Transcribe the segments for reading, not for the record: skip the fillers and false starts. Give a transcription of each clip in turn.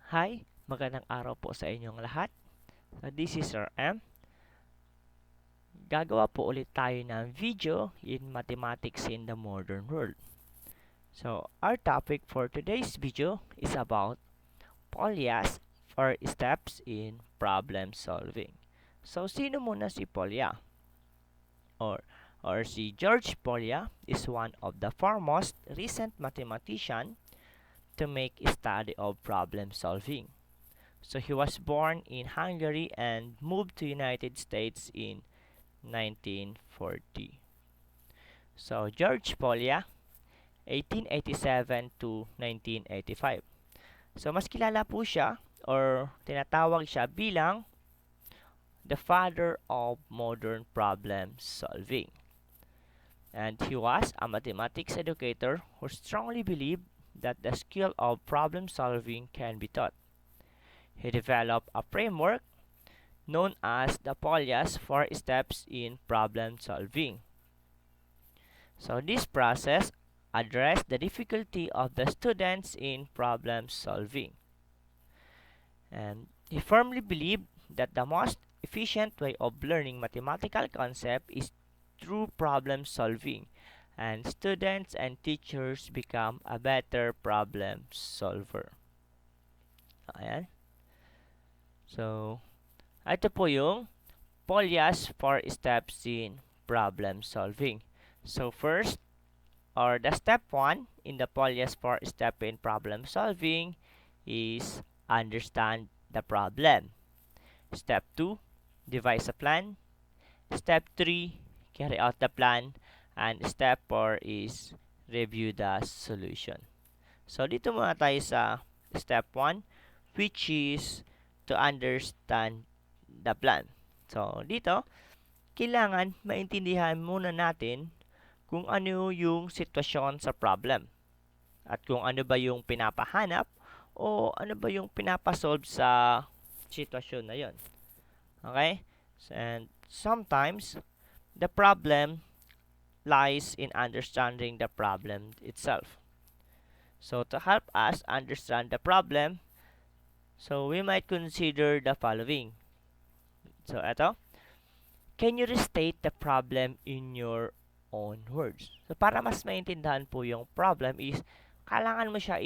Hi, magandang araw po sa inyong lahat. This is Sir M. Gagawa po ulit tayo ng video in mathematics in the modern world. So, our topic for today's video is about Polya'S or steps in problem solving. So, sino muna si Polya? Or, or si George Polya is one of the foremost recent mathematician to make a study of problem solving. So he was born in Hungary and moved to United States in 1940. So George Polya, 1887 to 1985. So mas kilala po siya or tinatawag siya bilang the father of modern problem solving. And he was a mathematics educator who strongly believed that the skill of problem solving can be taught. He developed a framework known as the Polya'S 4 steps in problem solving. So this process addressed the difficulty of the students in problem solving. And he firmly believed that the most efficient way of learning mathematical concept is through problem solving, and students and teachers become a better problem solver. Ayan. So, ito po yung Polya'S 4 steps in problem solving. So first, or the step 1 in the Polya'S 4 step in problem solving is understand the problem. Step 2, devise a plan. Step 3, carry out the plan. And step 4 is review the solution. So dito muna tayo sa step 1, which is to understand the plan. So dito, kailangan maintindihan muna natin kung ano yung sitwasyon sa problem at kung ano ba yung pinapahanap o ano ba yung pinapasolve sa sitwasyon na yon. Okay? And sometimes, the problem lies in understanding the problem itself. So to help us understand the problem, so we might consider the following. So ito, can you restate the problem in your own words? So para mas maintindihan po yung problem is kailangan mo siya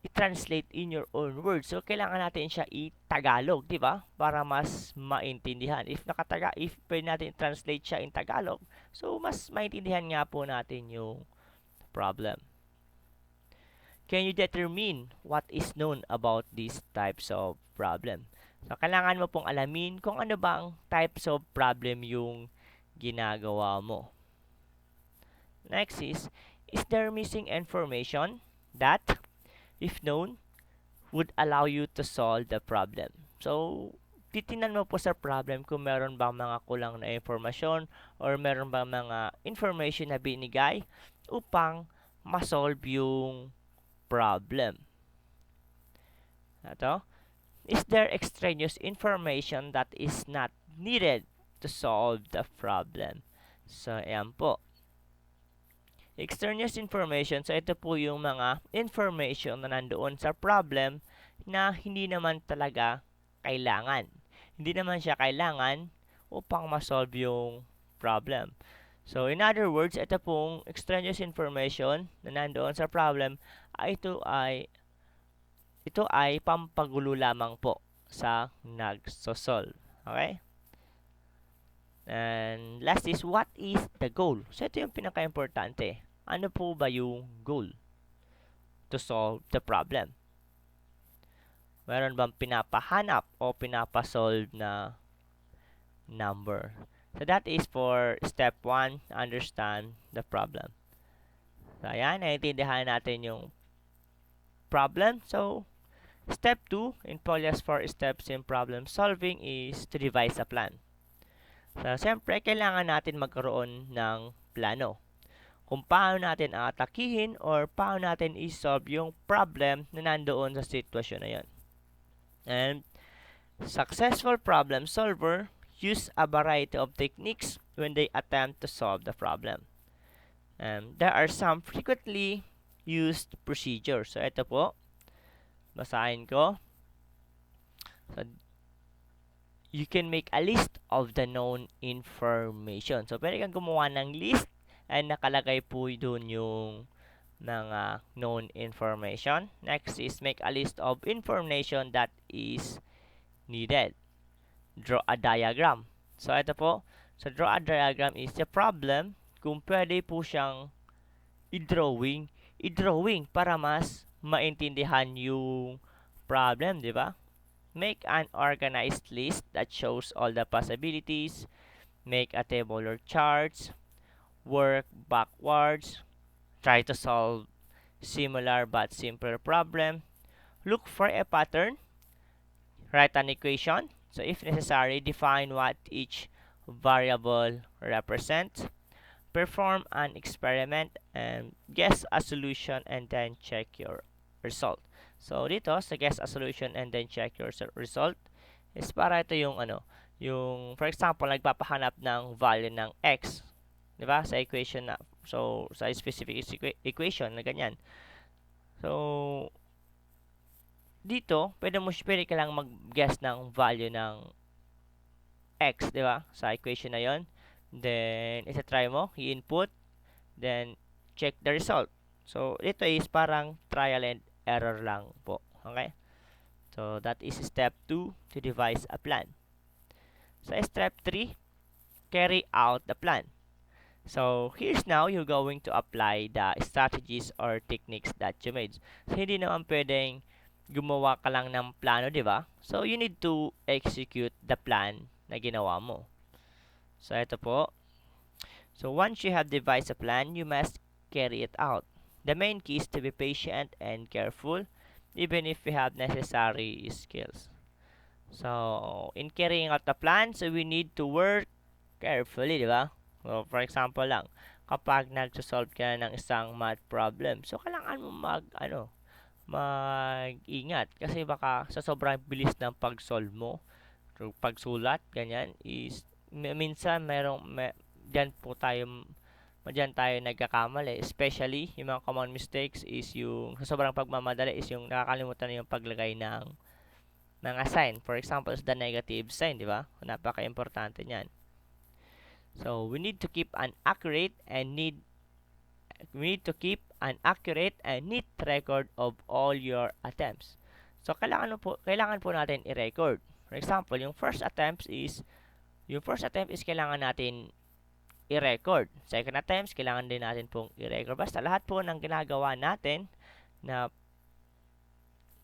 i-translate in your own words. So kailangan natin siya i-Tagalog, 'di ba? Para mas maintindihan. If pwede natin i-translate siya in Tagalog, so mas maintindihan nga po natin yung problem. Can you determine what is known about these types of problem? So, kailangan mo pong alamin kung ano bang types of problem yung ginagawa mo. Next is there missing information that, if known, would allow you to solve the problem? So, titingnan mo po sa problem kung meron bang mga kulang na informasyon or meron bang mga information na binigay upang ma-solve yung problem. Ito, is there extraneous information that is not needed to solve the problem? So, ayan po. Extraneous information, so ito po yung mga information na nandoon sa problem na hindi naman talaga kailangan. Hindi naman siya kailangan upang ma-solve yung problem. So, in other words, ito pong extraneous information na nandoon sa problem ay ito ay pampagulo lamang po sa nagsosolve. Okay? And last is, what is the goal? So, ito yung pinaka-importante. Ano po ba yung goal to solve the problem? Meron bang pinapahanap o pinapasolve na number? So, that is for step 1, understand the problem. So, ayan, naiintindihan natin yung problem. So, step 2 in Polya'S 4 steps in problem solving is to devise a plan. So, siyempre, kailangan natin magkaroon ng plano. Kung paano natin atakihin or paano natin i-solve yung problem na nandoon sa sitwasyon na yun. And successful problem solver use a variety of techniques when they attempt to solve the problem. There are some frequently used procedures. So, ito po. Basahin ko. So, you can make a list of the known information. So, pwede kang gumawa ng list and nakalagay po doon yung mga known information. Next is make a list of information that is needed. Draw a diagram. So, ito po. So, draw a diagram is the problem kung pwede po siyang i-drawing para mas maintindihan yung problem, di ba? Make an organized list that shows all the possibilities. Make a table or charts. Work backwards. Try to solve similar but simpler problem. Look for a pattern. Write an equation. So if necessary, define what each variable represents. Perform an experiment and guess a solution and then check your result. So dito sa guess a solution and then check your result is para ito yung yung for example nagpapahanap ng value ng x, 'di ba? Sa equation na sa specific equation na ganyan. So dito pwede ka lang mag-guess ng value ng x, 'di ba? Sa equation na 'yon. Then try mo, i-input, then check the result. So ito is parang trial and error lang po. Okay? So that is step 2 to devise a plan. So step 3, carry out the plan. So here's now you're going to apply the strategies or techniques that you made. So hindi naman pwedeng gumawa ka lang ng plano, di ba? So you need to execute the plan na ginawa mo. So ito po. So once you have devised a plan, you must carry it out. The main key is to be patient and careful, even if you have necessary skills. So in carrying out the plan, so we need to work carefully, di ba? So for example lang, kapag nagsosolve ka ng isang math problem, so kailangan mo mag-ingat kasi baka sa sobrang bilis ng pag-solve mo, pagsulat, ganyan, is minsan diyan tayo nagkakamali. Especially, yung mga common mistakes is yung sa sobrang pagmamadali is yung nakakalimutan na yung paglagay ng mga sign. For example, is the negative sign, di ba? Napaka-importante niyan. So, we need to keep an accurate and neat record of all your attempts. So, kailangan po natin i-record. For example, yung first attempt is kailangan natin i-record. Second attempts, kailangan din natin pong i-record. Basta lahat po ng ginagawa natin na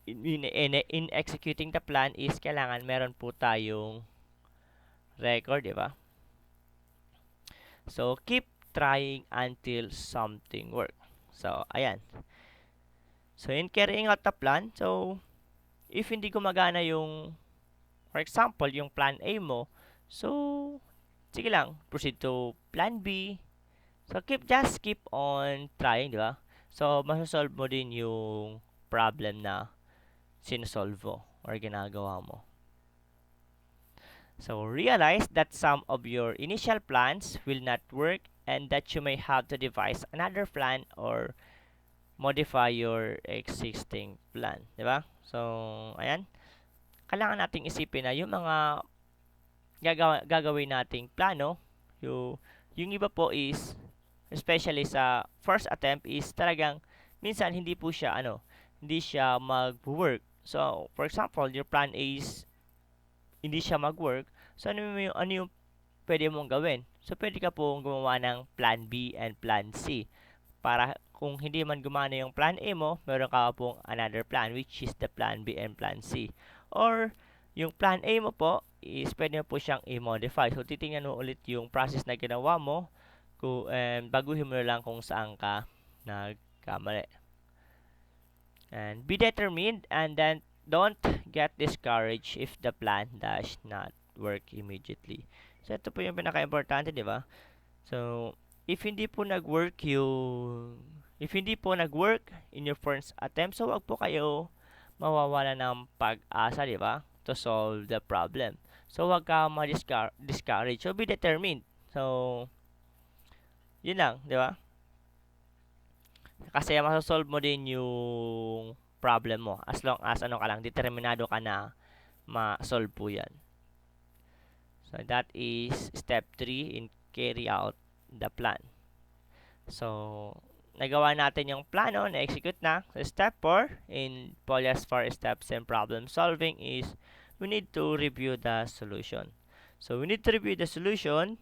in executing the plan is kailangan meron po tayong record, di ba? So, keep trying until something work. So, ayan. So, in carrying out the plan, so, if hindi gumagana yung, for example, yung plan A mo, so, sige lang, proceed to plan B. So, just keep on trying, di ba? So, masasolve mo din yung problem na sinosolve mo or ginagawa mo. So, realize that some of your initial plans will not work and that you may have to devise another plan or modify your existing plan. Diba? So, ayan. Kailangan nating isipin na yung mga gagawin nating plano, yung iba po is, especially sa first attempt is talagang, minsan hindi siya mag-work. So, for example, your plan A is hindi siya mag-work, so ano yung pwede mong gawin? So, pwede ka pong gumawa ng plan B and plan C. Para kung hindi man gumana yung plan A mo, meron ka pong another plan, which is the plan B and plan C. Or, yung plan A mo po, is pwede mo po siyang i-modify. So, titingnan mo ulit yung process na ginawa mo, baguhin mo na lang kung saan ka nagkamali. And be determined and then don't get discouraged if the plan does not work immediately. So, ito po yung pinaka-importante, di ba? So, if hindi po nag-work in your first attempt, so wag po kayo mawawala ng pag-asa, di ba? To solve the problem. So, wag ka ma-discourage. So, be determined. So, yun lang, di ba? Kasi masasolve mo din yung problem mo. As long as ano ka lang, determinado ka na ma-solve po yan. So, that is step 3 in carry out the plan. So, nagawa natin yung plano, na-execute na. So, step 4 in Polya'S 4 steps in problem solving is we need to review the solution. So, we need to review the solution.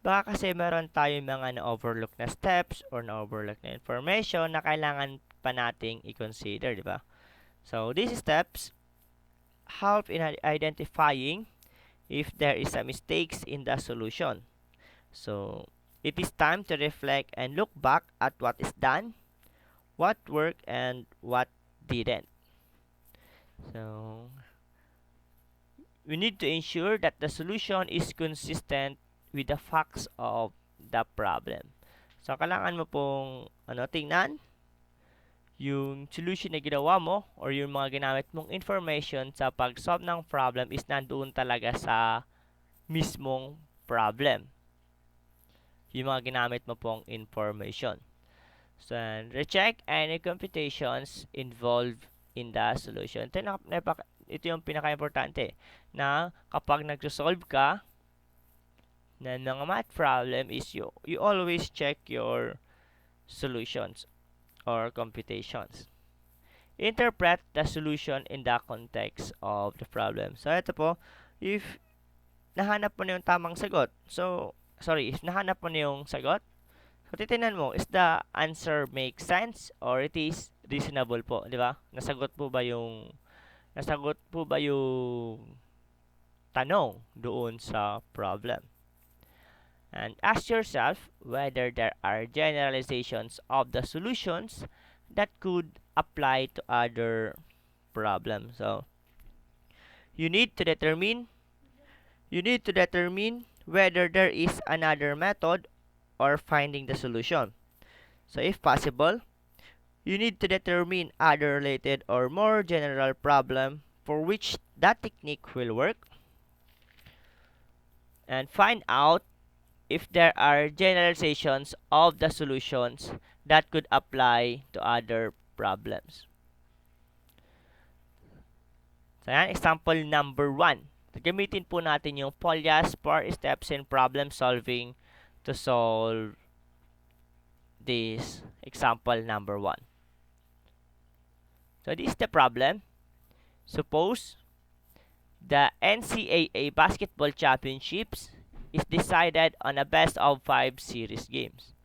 Baka kasi meron tayong mga na-overlook na steps or na-overlook na information na kailangan pa nating i-consider, di ba? So, these steps help in identifying if there is a mistakes in the solution. So, it is time to reflect and look back at what is done, what worked, and what didn't. So, we need to ensure that the solution is consistent with the facts of the problem. So, kailangan mo pong tingnan yung solution na ginawa mo or yung mga ginamit mong information sa pag-solve ng problem is nandoon talaga sa mismong problem. Yung mga ginamit mo pong information. So, recheck any computations involved in the solution. Ito yung pinaka-importante na kapag nag-resolve ka na ng math problem is you always check your solutions or computations. Interpret the solution in the context of the problem. So, ito po, if nahanap mo na yung tamang sagot, if nahanap mo na yung sagot, so titingnan mo, is the answer make sense or it is reasonable po, di ba? Nasagot po ba yung tanong doon sa problem? And ask yourself whether there are generalizations of the solutions that could apply to other problems. So, you need to determine whether there is another method or finding the solution. So, if possible, you need to determine other related or more general problem for which that technique will work, and find out if there are generalizations of the solutions that could apply to other problems. So, yan, example number 1. Gamitin po natin yung Polya'S 4 steps in problem solving to solve this example number 1. So, this is the problem. Suppose the NCAA Basketball Championships is decided on a best of 5 series games.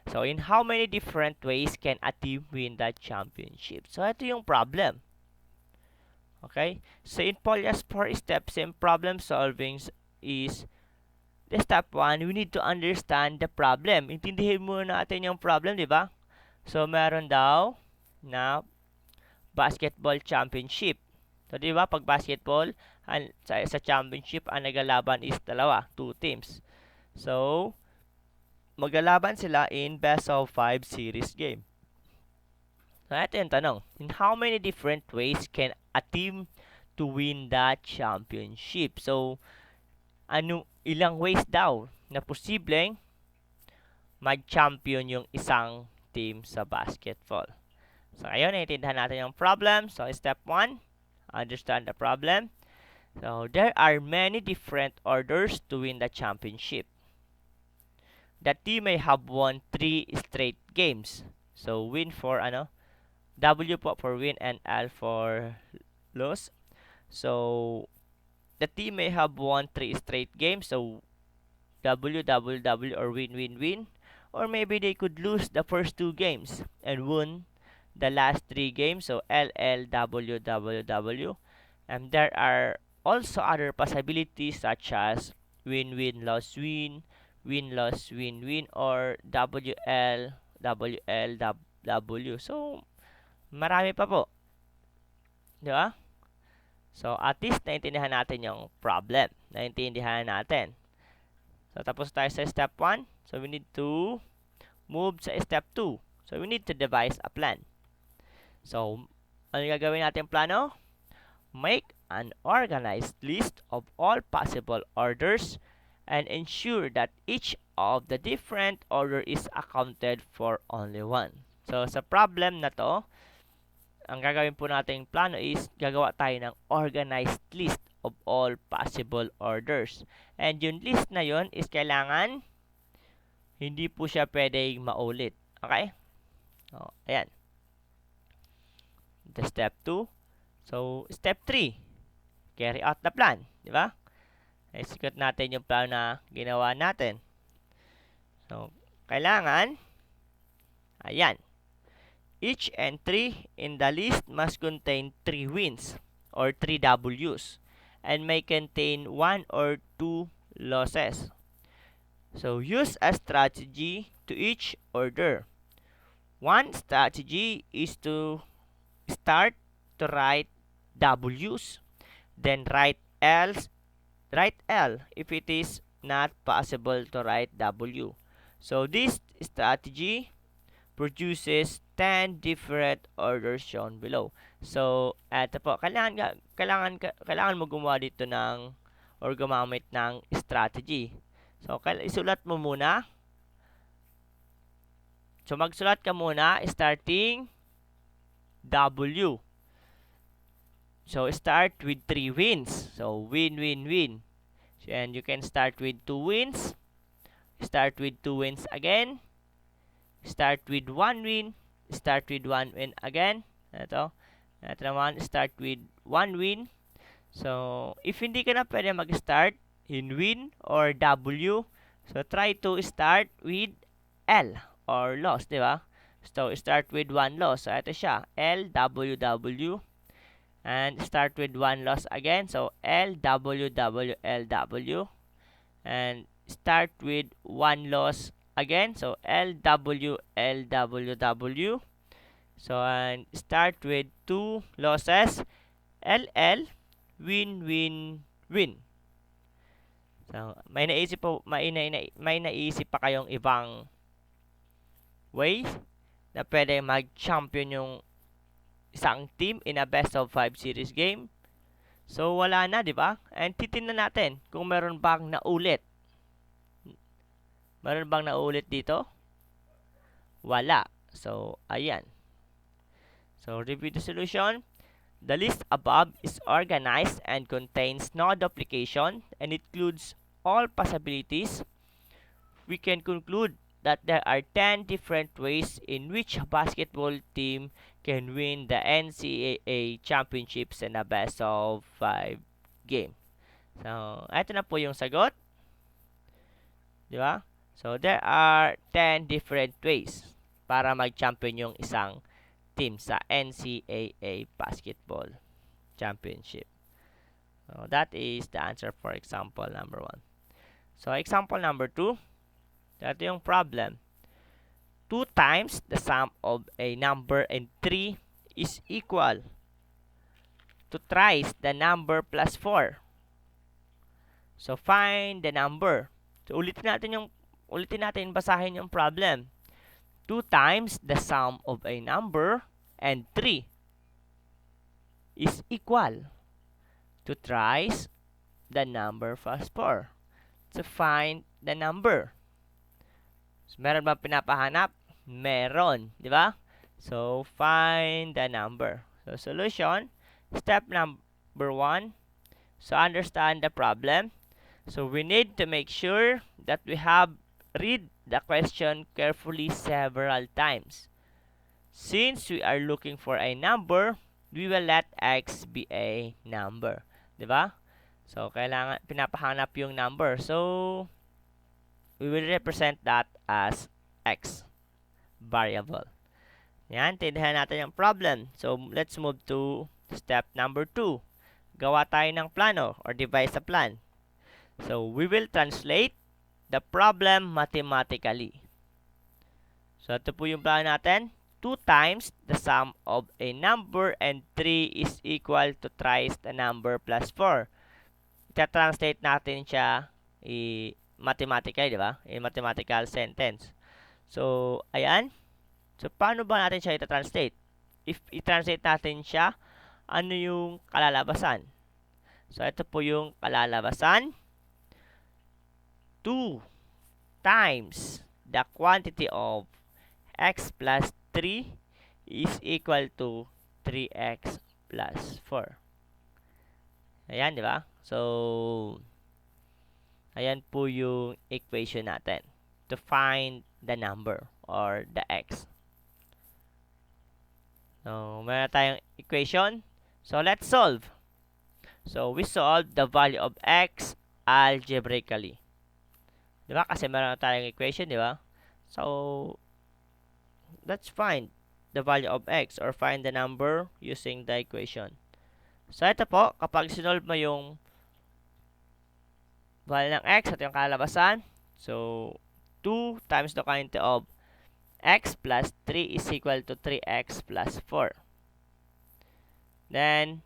So, in how many different ways can a team win the championship? So, ito yung problem. Okay? So, in Polya'S 4 steps in problem solving is the step 1, we need to understand the problem. Intindihin muna natin yung problem, di ba? So, meron daw na basketball championship. So, di ba, pag basketball, sa championship, ang nagalaban is 2 teams. So, maglalaban sila in best of 5 series game. So, ito yung tanong. In how many different ways can a team to win the championship? So, ilang ways daw na posibleng mag-champion yung isang team sa basketball? So, ngayon, naiintindihan natin yung problem. So, step 1, understand the problem. So, there are many different orders to win the championship. The team may have won 3 straight games. So, win for W po for win and L for lose. So, the team may have won 3 straight games. So, W, W, W, or win, win, win. Or maybe they could lose the first 2 games and win the last 3 games. So, L, L, W, W, W. And there are also other possibilities such as win, win, loss, win, win, loss, win, win, or WL, WL, W. So, marami pa po. Di ba? So, at least naintindihan natin yung problem. Naintindihan natin. So, tapos tayo sa step 1. So, we need to move sa step 2. So, we need to devise a plan. So, ano yung gagawin natin plano? Make an organized list of all possible orders and ensure that each of the different order is accounted for only one. So, sa problem na to, ang gagawin po nating plano is gagawa tayo ng organized list of all possible orders. And yung list na yon is kailangan hindi po siya pwedeng maulit. Okay? O, ayan. The step 2. So, step 3. Carry out the plan. Di ba? Execute natin yung plan na ginawa natin. So, kailangan, ayan. Each entry in the list must contain 3 wins or 3 W's and may contain 1 or 2 losses. So, use a strategy to each order. One strategy is to start to write W's, then write L if it is not possible to write W. So, this strategy produces 10 different orders shown below. So, eto po, kailangan mo gumawa dito ng or gumamit ng strategy. So, isulat mo muna. So, magsulat ka muna starting W. So, start with 3 wins. So, win, win, win. So, and you can start with 2 wins. Start with 2 wins again. Start with 1 win. Start with 1 win again. Ito naman, start with 1 win. So, if hindi ka na pwede mag-start in win or W, so try to start with L or loss, di ba? So, start with 1 loss. So, ito siya, L, W, W. And start with 1 loss again. So, L, W, W, L, W. And start with 1 loss again. So, L, W, L, W, W. So, and start with 2 losses. L, L, win, win, win. So, may naisip pa kayong ibang ways na pwede mag-champion yung isang team in a best of 5 series game. So, wala na, di ba? And titingnan natin kung meron bang naulit. Meron bang naulit dito? Wala. So, ayan. So, review the solution. The list above is organized and contains no duplication and includes all possibilities. We can conclude that there are 10 different ways in which a basketball team can win the NCAA championships in a best of 5 game. So, ito na po yung sagot. Di ba? So, there are 10 different ways para mag-champion yung isang team sa NCAA basketball championship. So, that is the answer for example number 1. So, example number 2. Ito yung problem. 2 times the sum of a number and 3 is equal to thrice the number plus 4. So, find the number. So, ulitin natin basahin yung problem. 2 times the sum of a number and 3 is equal to thrice the number plus 4. So, find the number. So, meron ba pinapahanap? Meron, di ba? So, find the number. So, solution, step number 1. So, understand the problem. So, we need to make sure that we have read the question carefully several times. Since we are looking for a number, we will let x be a number. Diba? So, kailangan pinapahanap yung number. So, we will represent that as x variable. Yan, tindihan natin yung problem. So, let's move to step number 2. Gawa tayo ng plano or devise a plan. So, we will translate the problem mathematically. So, ito po yung plano natin. 2 times the sum of a number and 3 is equal to thrice the number plus 4. Ita-translate natin siya mathematically, di ba? In mathematical sentence. So, ayan. So, paano ba natin siya ita-translate? If i-translate natin siya, ano yung kalalabasan? So, ito po yung kalalabasan. 2 times the quantity of x plus 3 is equal to 3x plus 4. Ayan, di ba? So, ayan po yung equation natin to find the number or the x. So, meron tayong equation. So, let's solve. So, we solve the value of x algebraically. Di ba? Kasi meron tayong equation, di ba? So, let's find the value of x or find the number using the equation. So, ito po, kapag sinolve mo yung value ng x at yung kalabasan, so, 2 times the quantity of x plus 3 is equal to 3x plus 4. Then,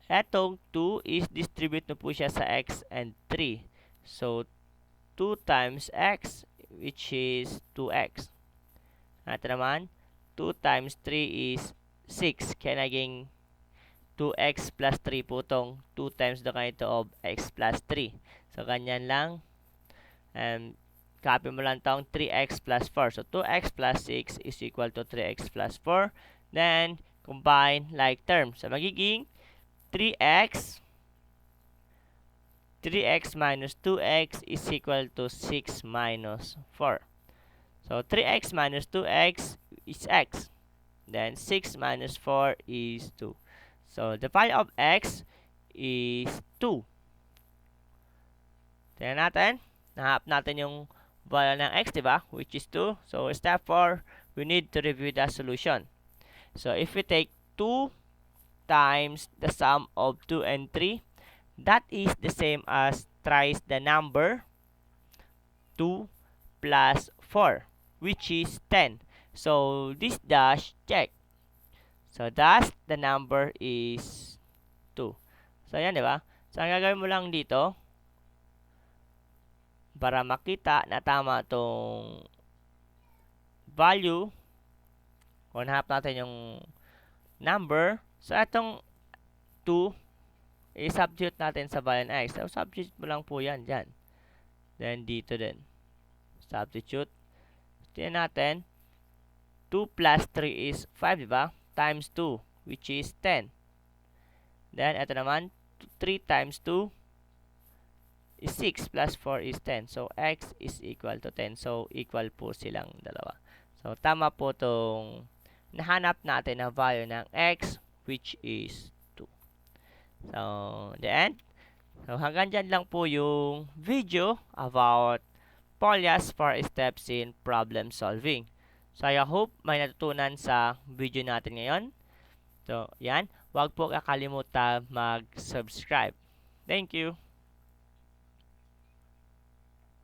etong 2 is distribute mo po siya sa x and 3. So, 2 times x, which is 2x. Ito naman, 2 times 3 is 6. Kaya naging 2x plus 3 po itong 2 times the quantity of x plus 3. So, ganyan lang. Copy mo lang itong 3x plus 4. So, 2x plus 6 is equal to 3x plus 4. Then, combine like terms. So, magiging 3x minus 2x is equal to 6 minus 4. So, 3x minus 2x is x. Then, 6 minus 4 is 2. So, the value of x is 2. Tingnan natin. Nahanap natin yung value ng x, diba? Which is 2. So, step 4, we need to review the solution. So, if we take 2 times the sum of 2 and 3, that is the same as thrice the number 2 plus 4, which is 10. So, this dash check. So, thus, the number is 2. So, ayan, di ba? So, ang gagawin mo lang dito, para makita na tama itong value, kung nahanap natin yung number, so, itong 2, i-substitute natin sa value ng x. So, substitute mo lang po yan, dyan. Then, dito din. Substitute. Tingnan natin, 2 plus 3 is 5, diba? Times 2, which is 10. Then, ito naman, 3 times 2 is 6 plus 4 is 10. So, x is equal to 10. So, equal po silang dalawa. So, tama po itong nahanap natin na value ng x, which is 2. So, the end. So, hanggang dyan lang po yung video about Polya'S 4 steps in problem solving. So, I hope may natutunan sa video natin ngayon. So, yan. Huwag po kakalimutan mag-subscribe. Thank you.